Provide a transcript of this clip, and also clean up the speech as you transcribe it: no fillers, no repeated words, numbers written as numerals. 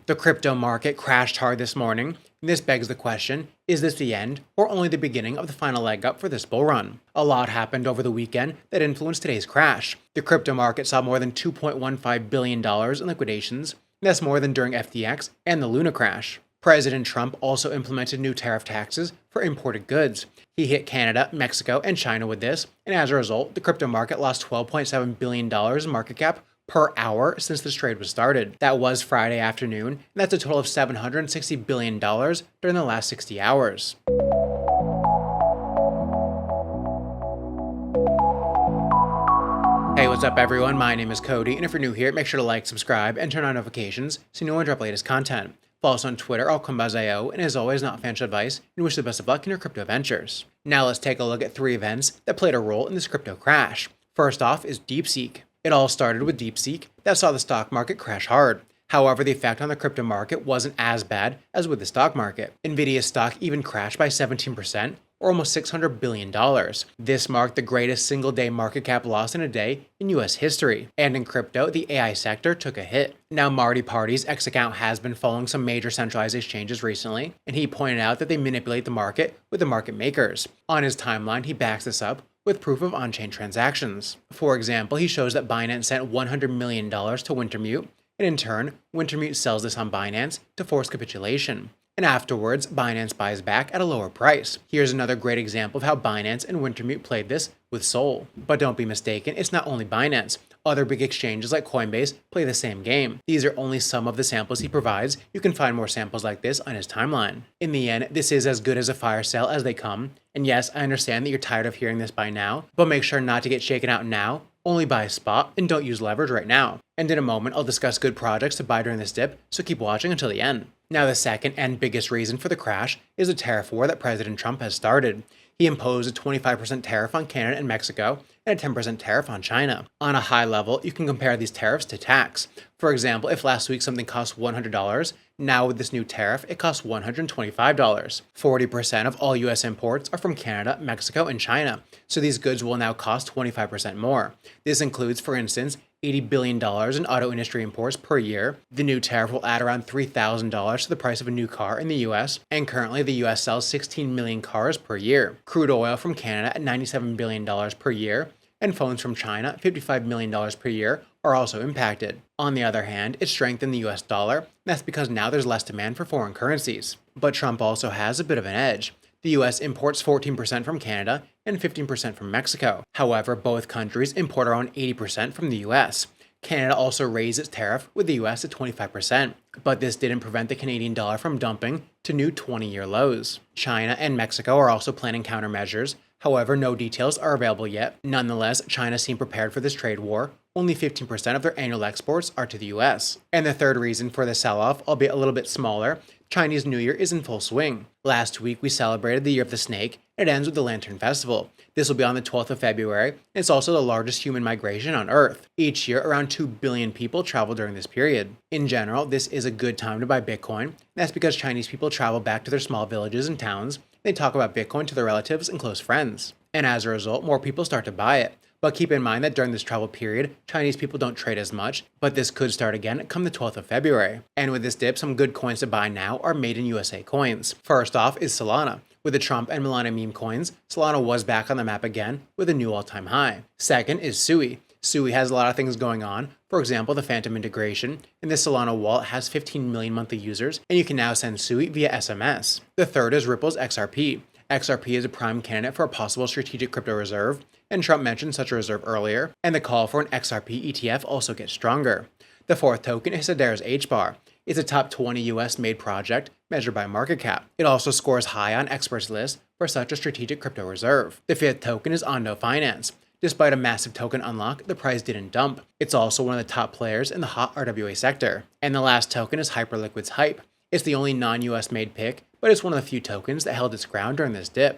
The crypto market crashed hard this morning, and this begs the question, is this the end or only the beginning of the final leg up for this bull run? A lot happened over the weekend that influenced today's crash. The crypto market saw more than $2.15 billion in liquidations, and that's more than during FTX and the Luna crash. President Trump also implemented new tariff taxes for imported goods. He hit Canada, Mexico, and China with this, and as a result, the crypto market lost $12.7 billion in market cap per hour since this trade was started. That was Friday afternoon, and that's a total of $760 billion during the last 60 hours. Hey, what's up everyone? My name is Cody, and if you're new here, make sure to like, subscribe, and turn on notifications so you know when I drop latest content. Follow us on Twitter, Altcoin Buzz, and as always, not financial advice, and wish you the best of luck in your crypto ventures. Now let's take a look at 3 events that played a role in this crypto crash. First off is DeepSeek. It all started with DeepSeek that saw the stock market crash hard. However, the effect on the crypto market wasn't as bad as with the stock market. Nvidia's stock even crashed by 17%, or almost $600 billion. This marked the greatest single-day market cap loss in a day in US history. And in crypto, the AI sector took a hit. Now, Marty Party's X account has been following some major centralized exchanges recently, and he pointed out that they manipulate the market with the market makers. On his timeline, he backs this up with proof of on-chain transactions. For example, he shows that Binance sent $100 million to Wintermute, and in turn, Wintermute sells this on Binance to force capitulation. And afterwards, Binance buys back at a lower price. Here's another great example of how Binance and Wintermute played this with Sol. But don't be mistaken, it's not only Binance. Other big exchanges like Coinbase play the same game. These are only some of the samples he provides. You can find more samples like this on his timeline. In the end, this is as good as a fire sale as they come. And yes, I understand that you're tired of hearing this by now, but make sure not to get shaken out now. Only buy a spot and don't use leverage right now. And in a moment, I'll discuss good projects to buy during this dip, so keep watching until the end. Now, the second and biggest reason for the crash is the tariff war that President Trump has started. He imposed a 25% tariff on Canada and Mexico and a 10% tariff on China. On a high level, you can compare these tariffs to tax. For example, if last week something cost $100, now with this new tariff, it costs $125. 40% of all US imports are from Canada, Mexico, and China, so these goods will now cost 25% more. This includes, for instance, $80 billion in auto industry imports per year. The new tariff will add around $3,000 to the price of a new car in the US, and currently the US sells 16 million cars per year. Crude oil from Canada at $97 billion per year, and phones from China, $55 million per year, are also impacted. On the other hand, it strengthened the US dollar, and that's because now there's less demand for foreign currencies. But Trump also has a bit of an edge. The US imports 14% from Canada and 15% from Mexico. However, both countries import around 80% from the US. Canada also raised its tariff with the US at 25%, but this didn't prevent the Canadian dollar from dumping to new 20-year lows. China and Mexico are also planning countermeasures. However, no details are available yet. Nonetheless, China seemed prepared for this trade war. Only 15% of their annual exports are to the US. And the third reason for the sell-off, albeit a little bit smaller, Chinese New Year is in full swing. Last week, we celebrated the Year of the Snake, and it ends with the Lantern Festival. This will be on the 12th of February, and it's also the largest human migration on Earth. Each year, around 2 billion people travel during this period. In general, this is a good time to buy Bitcoin, and that's because Chinese people travel back to their small villages and towns. They talk about Bitcoin to their relatives and close friends. And as a result, more people start to buy it. But keep in mind that during this travel period, Chinese people don't trade as much, but this could start again come the 12th of February. And with this dip, some good coins to buy now are made in USA coins. First off is Solana. With the Trump and Melania meme coins, Solana was back on the map again with a new all-time high. Second is Sui. Sui has a lot of things going on. For example, the Phantom integration, and this Solana wallet has 15 million monthly users, and you can now send Sui via SMS. The third is Ripple's XRP. XRP is a prime candidate for a possible strategic crypto reserve, and Trump mentioned such a reserve earlier, and the call for an XRP ETF also gets stronger. The fourth token is Hedera's HBAR. It's a top 20 US made project measured by market cap. It also scores high on experts list for such a strategic crypto reserve. The fifth token is Ondo Finance. Despite a massive token unlock, the price didn't dump. It's also one of the top players in the hot RWA sector. And the last token is Hyperliquid's Hype. It's the only non-US made pick, but it's one of the few tokens that held its ground during this dip.